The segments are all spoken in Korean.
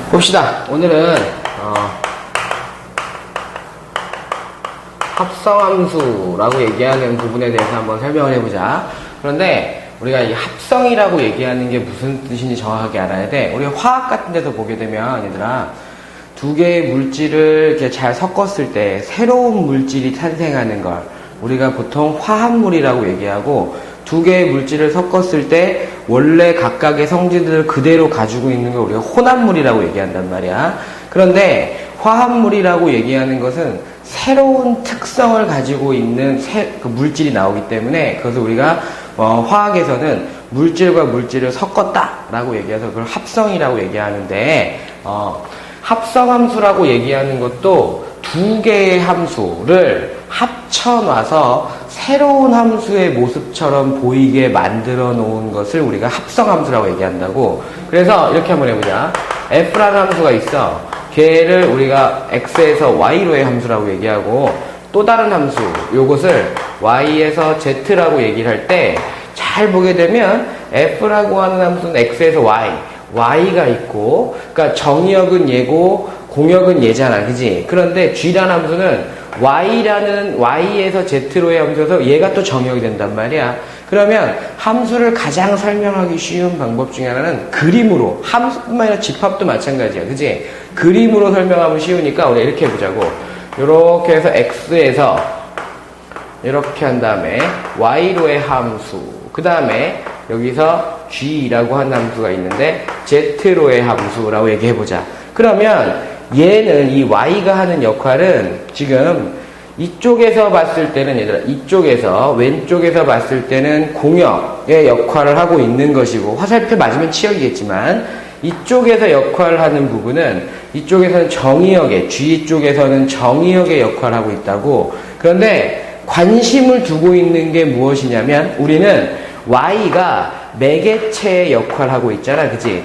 봅시다. 오늘은 합성함수라고 얘기하는 부분에 대해서 한번 설명을 해보자. 그런데 우리가 이 합성이라고 얘기하는 게 무슨 뜻인지 정확하게 알아야 돼. 우리가 화학 같은 데서 보게 되면 얘들아, 두 개의 물질을 이렇게 잘 섞었을 때 새로운 물질이 탄생하는 걸 우리가 보통 화합물이라고 얘기하고, 두 개의 물질을 섞었을 때 원래 각각의 성질들을 그대로 가지고 있는 걸 우리가 혼합물이라고 얘기한단 말이야. 그런데 화합물이라고 얘기하는 것은 새로운 특성을 가지고 있는 그 물질이 나오기 때문에, 그래서 우리가 화학에서는 물질과 물질을 섞었다라고 얘기해서 그걸 합성이라고 얘기하는데, 합성함수라고 얘기하는 것도 두 개의 함수를 합쳐놔서 새로운 함수의 모습처럼 보이게 만들어 놓은 것을 우리가 합성함수라고 얘기한다고. 그래서 이렇게 한번 해보자. F라는 함수가 있어. 걔를 우리가 X에서 Y로의 함수라고 얘기하고, 또 다른 함수, 요것을 Y에서 Z라고 얘기를 할 때 잘 보게 되면 F라고 하는 함수는 X에서 Y, Y가 있고, 그러니까 정의역은 얘고 공역은 얘잖아, 그지? 그런데 G라는 함수는 Y에서 Z로의 함수여서 얘가 또 정의역이 된단 말이야. 그러면 함수를 가장 설명하기 쉬운 방법 중에 하나는 그림으로, 함수뿐만 아니라 집합도 마찬가지야, 그지? 그림으로 설명하면 쉬우니까 우리 이렇게 해보자고. 요렇게 해서 X에서 이렇게 한 다음에 Y로의 함수, 그 다음에 여기서 G라고 하는 함수가 있는데 Z로의 함수라고 얘기해보자. 그러면 얘는, 이 Y가 하는 역할은 지금 이쪽에서 봤을 때는, 얘들아, 이쪽에서, 왼쪽에서 봤을 때는 공역의 역할을 하고 있는 것이고, 화살표 맞으면 치역이겠지만, 이쪽에서 역할을 하는 부분은, 이쪽에서는 정의역의, G 쪽에서는 정의역의 역할을 하고 있다고. 그런데 관심을 두고 있는 게 무엇이냐면, 우리는 Y가 매개체의 역할을 하고 있잖아, 그지?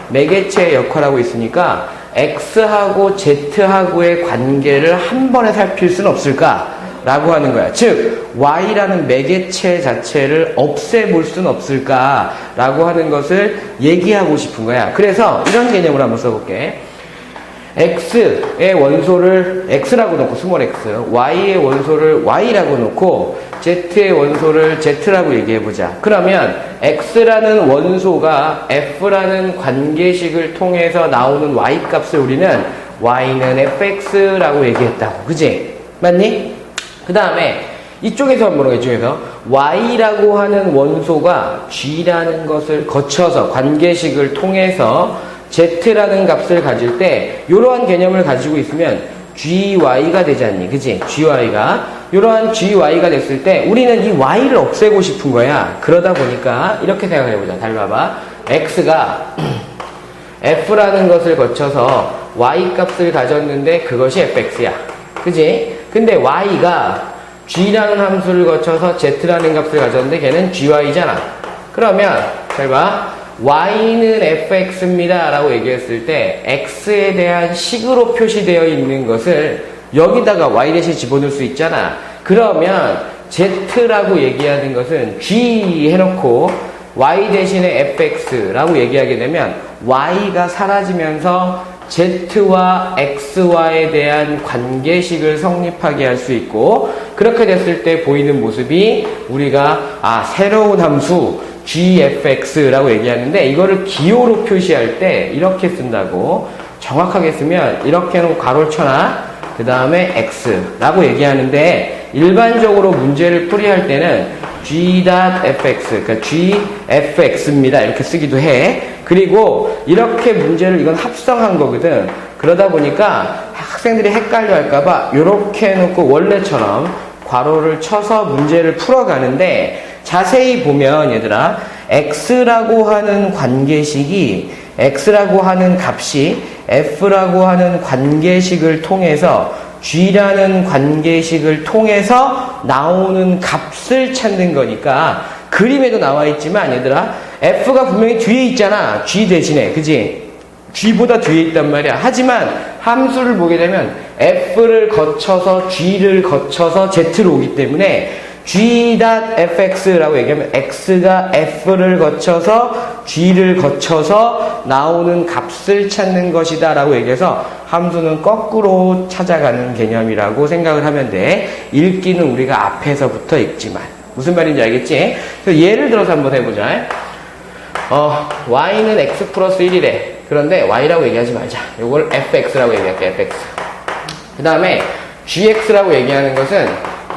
매개체의 역할을 하고 있으니까 X하고 Z하고의 관계를 한 번에 살필 수는 없을까? 라고 하는 거야. 즉, Y라는 매개체 자체를 없애볼 수는 없을까? 라고 하는 것을 얘기하고 싶은 거야. 그래서 이런 개념으로 한번 써볼게. X의 원소를 X라고 놓고, 스몰 x, Y의 원소를 Y라고 놓고, Z의 원소를 Z라고 얘기해보자. 그러면 X라는 원소가 F라는 관계식을 통해서 나오는 Y 값을 우리는 Y는 fx라고 얘기했다고. 그지? 맞니? 그 다음에 이쪽에서 한번 보는 거, 이쪽에서 Y라고 하는 원소가 G라는 것을 거쳐서 관계식을 통해서 Z라는 값을 가질 때 이러한 개념을 가지고 있으면 GY가 되지 않니? 그치? GY가. 이러한 GY가 됐을 때 우리는 이 Y를 없애고 싶은 거야. 그러다 보니까 이렇게 생각을 해보자. 잘 봐봐. X가 F라는 것을 거쳐서 Y 값을 가졌는데 그것이 fx야. 그치? 근데 Y가 G라는 함수를 거쳐서 Z라는 값을 가졌는데 걔는 GY잖아. 그러면 잘 봐. Y는 fx입니다 라고 얘기했을 때 X에 대한 식으로 표시되어 있는 것을 여기다가 Y 대신 집어넣을 수 있잖아. 그러면 Z라고 얘기하는 것은 G 해놓고 Y 대신에 fx라고 얘기하게 되면 Y가 사라지면서 Z와 X와에 대한 관계식을 성립하게 할 수 있고, 그렇게 됐을 때 보이는 모습이 우리가 새로운 함수 gfx라고 얘기하는데, 이거를 기호로 표시할 때 이렇게 쓴다고. 정확하게 쓰면 이렇게 놓고 가로를 쳐놔. 그 다음에 x라고 얘기하는데, 일반적으로 문제를 풀이할 때는 g.fx, 그러니까 gfx입니다 이렇게 쓰기도 해. 그리고 이렇게 문제를, 이건 합성한 거거든. 그러다 보니까 학생들이 헷갈려 할까봐 이렇게 해놓고 원래처럼 괄호를 쳐서 문제를 풀어가는데, 자세히 보면 얘들아, x라고 하는 관계식이, x라고 하는 값이 f라고 하는 관계식을 통해서 g라는 관계식을 통해서 나오는 값을 찾는 거니까, 그림에도 나와 있지만 얘들아, f가 분명히 뒤에 있잖아. g 대신에. 그지? g보다 뒤에 있단 말이야. 하지만 함수를 보게 되면 f를 거쳐서 g를 거쳐서 z로 오기 때문에 g.fx라고 얘기하면 x가 f를 거쳐서 g를 거쳐서 나오는 값을 찾는 것이다 라고 얘기해서 함수는 거꾸로 찾아가는 개념이라고 생각을 하면 돼. 읽기는 우리가 앞에서부터 읽지만 무슨 말인지 알겠지? 그래서 예를 들어서 한번 해보자. y는 x 플러스 1이래. 그런데 y라고 얘기하지 말자. 요걸 fx라고 얘기할게. fx. 그 다음에 gx라고 얘기하는 것은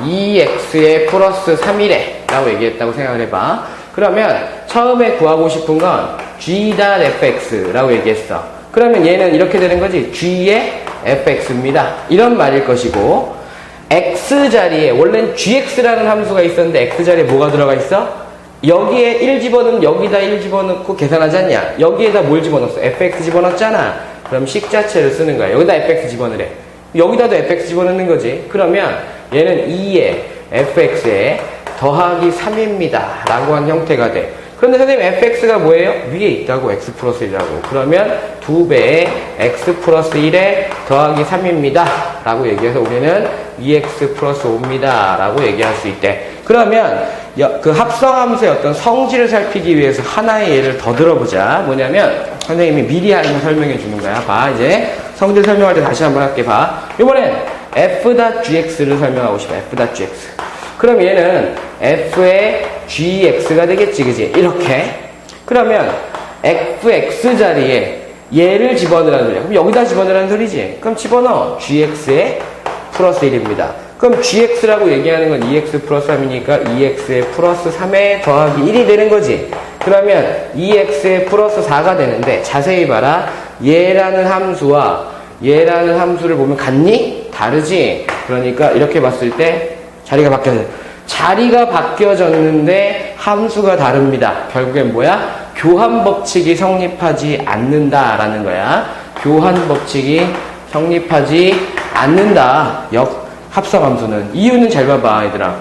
2x에 플러스 3이래 라고 얘기했다고 생각을 해봐. 그러면 처음에 구하고 싶은 건 g.fx라고 얘기했어. 그러면 얘는 이렇게 되는 거지. g의 fx입니다. 이런 말일 것이고, x 자리에 원래는 gx라는 함수가 있었는데 x 자리에 뭐가 들어가 있어? 여기에 1 집어넣으면 여기다 1 집어넣고 계산하지 않냐? 여기에다 뭘 집어넣었어? fx 집어넣었잖아. 그럼 식 자체를 쓰는 거야. 여기다 fx 집어넣으래. 여기다도 fx 집어넣는 거지. 그러면 얘는 2의 fx에 더하기 3입니다 라고 한 형태가 돼. 그런데 선생님 fx가 뭐예요? 위에 있다고. x 플러스 1이라고. 그러면 2배의 x 플러스 1에 더하기 3입니다 라고 얘기해서 우리는 2x 플러스 5입니다 라고 얘기할 수 있대. 그러면 그 합성함수의 어떤 성질을 살피기 위해서 하나의 예를 더 들어보자. 뭐냐면 선생님이 미리 하는 설명해 주는 거야. 봐, 이제 성질 설명할 때 다시 한번 할게. 봐, 이번엔 f.gx를 설명하고 싶어. f.gx. 그럼 얘는 f의 gx가 되겠지, 그지? 이렇게. 그러면 fx 자리에 얘를 집어넣으라는 소리야. 그럼 여기다 집어넣으라는 소리지. 그럼 집어넣어. gx에 플러스 1입니다. 그럼 gx라고 얘기하는 건 2x 플러스 3이니까 2x에 플러스 3에 더하기 1이 되는 거지. 그러면 2x에 플러스 4가 되는데, 자세히 봐라. 얘라는 함수와 얘라는 함수를 보면 같니? 다르지? 그러니까 이렇게 봤을 때 자리가 바뀌어졌는데 함수가 다릅니다. 결국엔 뭐야? 교환 법칙이 성립하지 않는다라는 거야. 교환 법칙이 성립하지 않는다. 합성함수는. 이유는 잘 봐봐, 얘들아.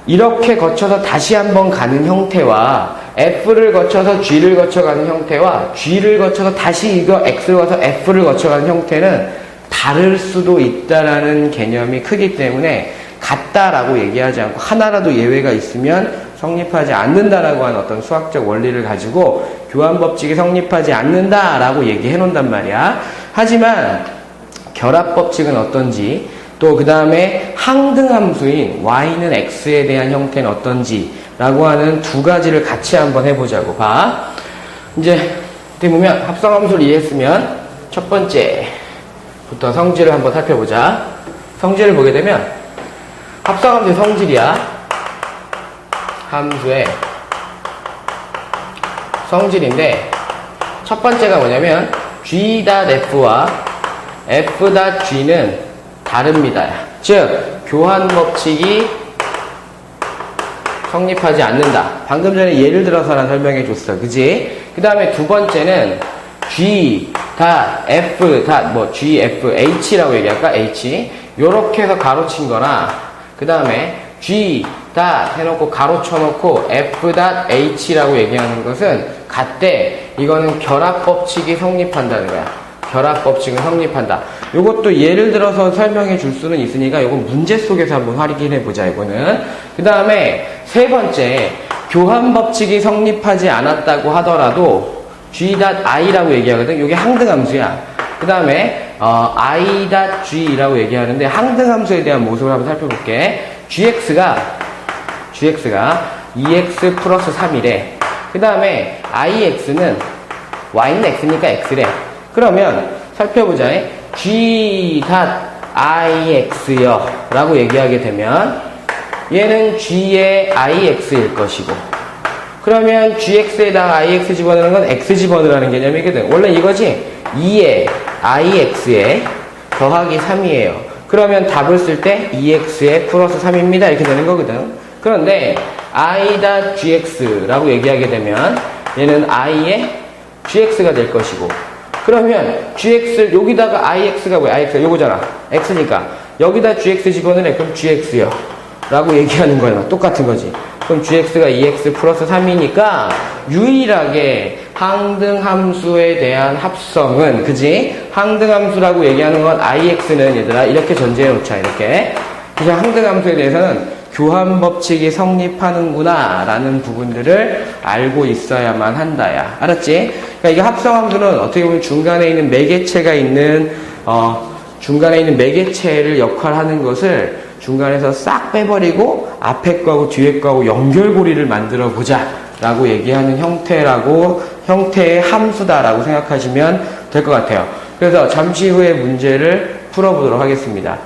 이렇게 거쳐서 다시 한번 가는 형태와 f를 거쳐서 g를 거쳐가는 형태와 g를 거쳐서 다시 이거 x를 거쳐서 f를 거쳐가는 형태는 다를 수도 있다라는 개념이 크기 때문에 같다라고 얘기하지 않고 하나라도 예외가 있으면 성립하지 않는다라고 하는 어떤 수학적 원리를 가지고 교환법칙이 성립하지 않는다라고 얘기해 놓는단 말이야. 하지만 결합법칙은 어떤지, 또 그 다음에 항등함수인 y는 x에 대한 형태는 어떤지 라고 하는 두 가지를 같이 한번 해보자고. 봐, 이제 어떻게 보면 합성함수를 이해했으면 첫 번째부터 성질을 한번 살펴보자. 성질을 보게 되면 합성함수의 성질이야. 함수의 성질인데 첫 번째가 뭐냐면 g.f와 f.g는 다릅니다. 즉 교환 법칙이 성립하지 않는다. 방금 전에 예를 들어서는 설명해 줬어. 그지? 그 다음에 두 번째는 gfh라고 얘기할까? h. 요렇게 해서 가로친 거나, 그 다음에 g 해놓고 가로 쳐놓고 f.h라고 얘기하는 것은 같대. 이거는 결합법칙이 성립한다는 거야. 결합법칙은 성립한다. 요것도 예를 들어서 설명해 줄 수는 있으니까 요건 문제 속에서 한번 확인해 보자, 이거는. 그 다음에 세 번째, 교환법칙이 성립하지 않았다고 하더라도 g.i라고 얘기하거든. 요게 항등함수야. 그 다음에 i.g라고 얘기하는데 항등함수에 대한 모습을 한번 살펴볼게. gx가 2x 플러스 3이래. 그 다음에 ix는 y는 x니까 x래. 그러면 살펴보자. g.ix요 라고 얘기하게 되면 얘는 g의 ix일 것이고, 그러면 gx에다가 ix 집어넣는 건 x 집어넣으라는 개념이거든. 원래 이거지. 2의 ix에 더하기 3이에요. 그러면 답을 쓸 때 2x에 플러스 3입니다 이렇게 되는 거거든. 그런데 i.gx라고 얘기하게 되면 얘는 i의 gx가 될 것이고, 그러면 gx를 여기다가 ix가 뭐야? ix가 요거잖아. x니까 여기다 gx 집어넣으래. 그럼 gx요 라고 얘기하는 거야. 똑같은 거지. 그럼 gx가 2x 플러스 3이니까 유일하게 항등함수에 대한 합성은, 그지? 항등함수라고 얘기하는 건 ix는 얘들아 이렇게 전제해 놓자. 이렇게. 그래서 항등함수에 대해서는 교환 법칙이 성립하는구나 라는 부분들을 알고 있어야만 한다야. 알았지? 그러니까 이게 합성함수는 어떻게 보면 중간에 있는 매개체가 있는 중간에 있는 매개체를 역할하는 것을 중간에서 싹 빼버리고 앞에 거하고 뒤에 거하고 연결고리를 만들어 보자 라고 얘기하는 형태의 함수다라고 생각하시면 될 것 같아요. 그래서 잠시 후에 문제를 풀어보도록 하겠습니다.